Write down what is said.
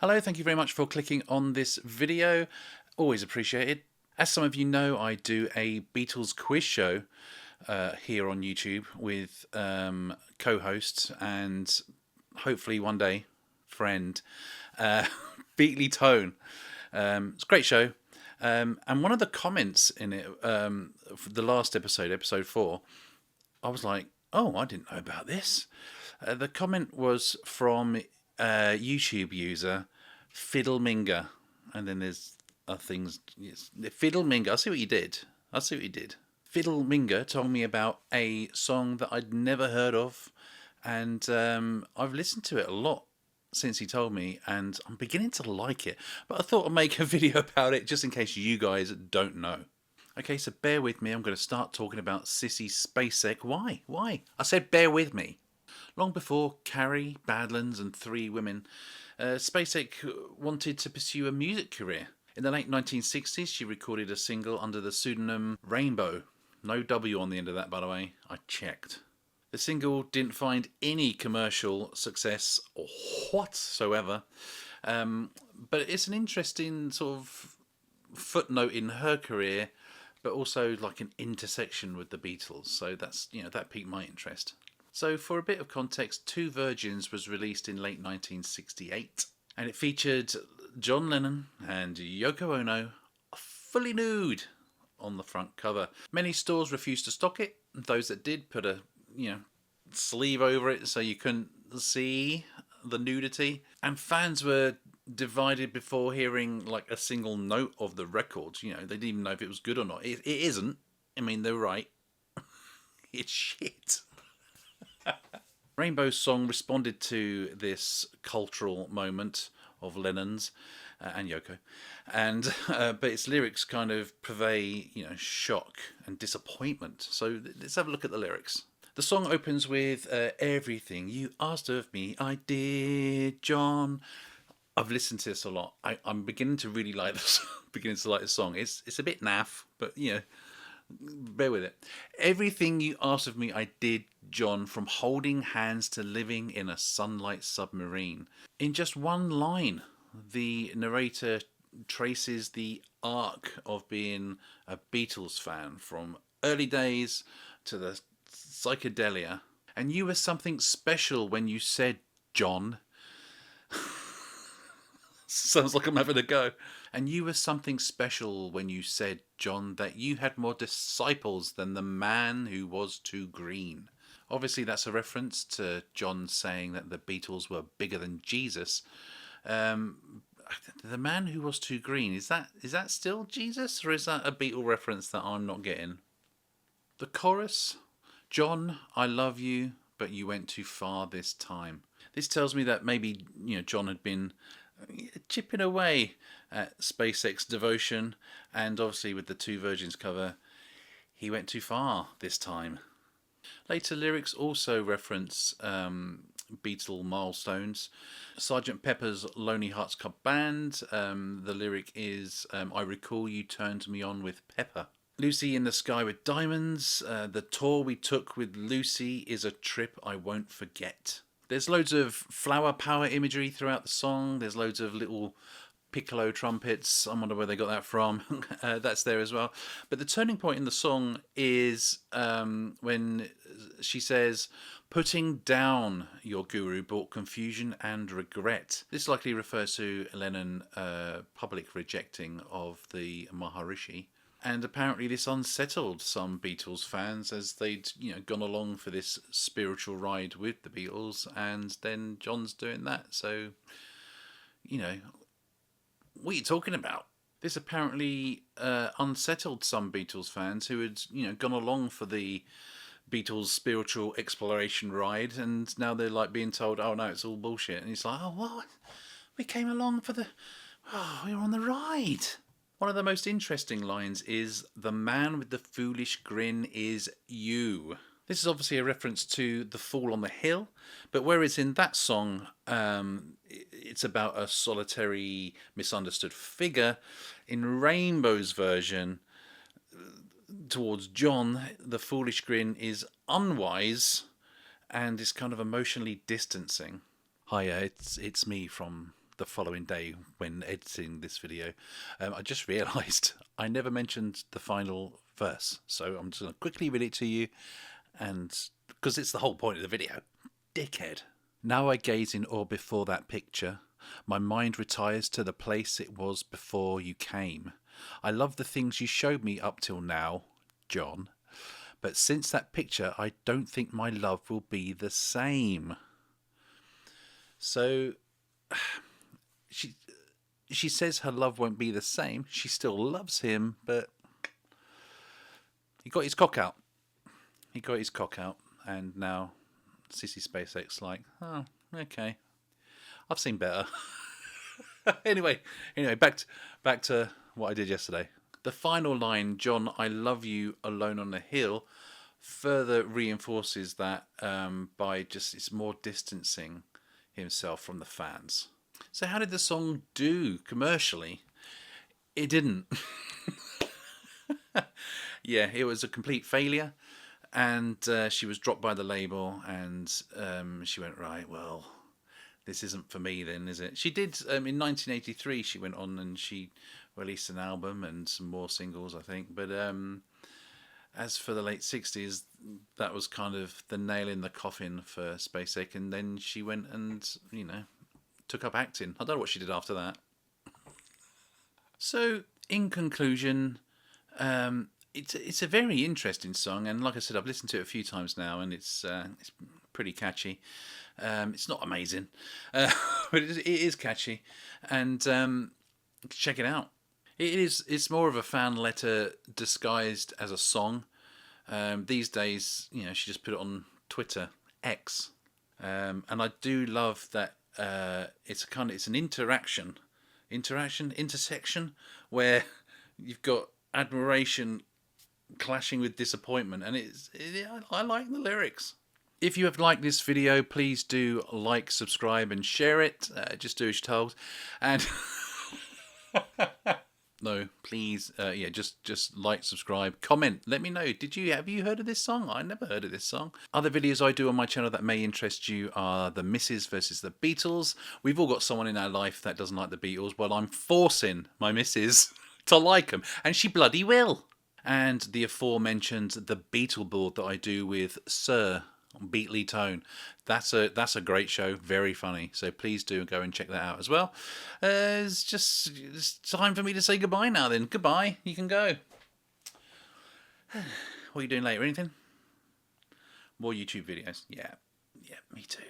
Hello, thank you very much for clicking on this video. Always appreciated. As some of you know, I do a Beatles quiz show here on YouTube with co-hosts and hopefully one day friend Beatley Tone. It's a great show. And one of the comments in it, for the last episode, episode 4, I was like, oh, I didn't know about this. The comment was from a YouTube user, Fiddleminger. And then there's other things. Yes, Fiddleminger, I see what you did. Fiddleminger told me about a song that I'd never heard of. And I've listened to it a lot since he told me, and I'm beginning to like it. But I thought I'd make a video about it just in case you guys don't know. Okay, so bear with me. I'm going to start talking about Sissy Spacek. Why? I said bear with me. Long before Carrie, Badlands and Three Women, Spacek wanted to pursue a music career. In the late 1960s, she recorded a single under the pseudonym Rainbow. No W on the end of that, by the way. I checked. The single didn't find any commercial success whatsoever, but it's an interesting sort of footnote in her career, but also like an intersection with the Beatles. So that's, that piqued my interest. So for a bit of context, Two Virgins was released in late 1968, and it featured John Lennon and Yoko Ono fully nude on the front cover. Many stores refused to stock it. Those that did put a sleeve over it so you couldn't see the nudity, and fans were divided before hearing like a single note of the record. They didn't even know if it was good or not. It isn't. I mean, they're right. It's shit. Rainbow's song responded to this cultural moment of Lennon's and Yoko, and but its lyrics kind of purvey shock and disappointment. So let's have a look at the lyrics. The song opens with everything you asked of me, I did, John. I've listened to this a lot. I'm beginning to really like this. Beginning to like the song. It's a bit naff, but bear with it. Everything you asked of me, I did, John. From holding hands to living in a sunlight submarine. In just one line, the narrator traces the arc of being a Beatles fan from early days to the psychedelia. And you were something special when you said, John. Sounds like I'm having a go. And you were something special when you said, John, that you had more disciples than the man who was too green. Obviously that's a reference to John saying that the Beatles were bigger than Jesus. The man who was too green, is that still Jesus, or is that a Beatle reference that I'm not getting? The chorus, John, I love you, but you went too far this time. This tells me that maybe John had been chipping away at Spacek's devotion, and obviously with the Two Virgins cover, he went too far this time. Later lyrics also reference Beatle milestones. Sgt. Pepper's Lonely Hearts Club Band, the lyric is, I recall you turned me on with pepper. Lucy in the Sky with Diamonds, the tour we took with Lucy is a trip I won't forget. There's loads of flower power imagery throughout the song. There's loads of little piccolo trumpets. I wonder where they got that from. That's there as well. But the turning point in the song is when she says, putting down your guru brought confusion and regret. This likely refers to Lennon public rejecting of the Maharishi. And apparently this unsettled some Beatles fans as they'd gone along for this spiritual ride with the Beatles, and then John's doing that. So, what are you talking about? This apparently unsettled some Beatles fans who had gone along for the Beatles spiritual exploration ride, and now they're like being told, oh no, it's all bullshit. And it's like, oh what? We came along for we were on the ride. One of the most interesting lines is, the man with the foolish grin is you. This is obviously a reference to The Fall on the Hill, but whereas in that song it's about a solitary, misunderstood figure, in Rainbow's version, towards John, the foolish grin is unwise and is kind of emotionally distancing. Hiya, it's me from the following day when editing this video, I just realised I never mentioned the final verse. So I'm just going to quickly read it to you, and because it's the whole point of the video. Dickhead. Now I gaze in awe before that picture. My mind retires to the place it was before you came. I love the things you showed me up till now, John. But since that picture, I don't think my love will be the same. So she says her love won't be the same. She still loves him, but he got his cock out. He got his cock out, and now Sissy Spacek's like, oh, okay, I've seen better. anyway, back to what I did yesterday. The final line, John, I love you alone on the hill, further reinforces that by just it's more distancing himself from the fans. So how did the song do commercially? It didn't. Yeah, it was a complete failure, and she was dropped by the label, and she went, right, well, this isn't for me then, is it? She did, in 1983, she went on and she released an album and some more singles, I think, but as for the late 60s, that was kind of the nail in the coffin for Spacek, and then she went and, took up acting. I don't know what she did after that. So, in conclusion, it's a very interesting song, and like I said, I've listened to it a few times now, and it's pretty catchy. It's not amazing, but it is catchy, and check it out. It's more of a fan letter disguised as a song. These days, she just put it on Twitter, X, and I do love that it's an intersection where you've got admiration clashing with disappointment, and I like the lyrics. If you have liked this video, please do like, subscribe, and share it. Just do as you're told, and no, please, just like, subscribe, comment. Let me know. Have you heard of this song? I never heard of this song. Other videos I do on my channel that may interest you are the Misses versus the Beatles. We've all got someone in our life that doesn't like the Beatles. Well, I'm forcing my missus to like them, and she bloody will. And the aforementioned The Beatle Board that I do with Sir Beatley Tone. That's a great show, very funny. So please do go and check that out as well. It's time for me to say goodbye now then. Goodbye, you can go. What are you doing later? Anything? More YouTube videos? Yeah, me too.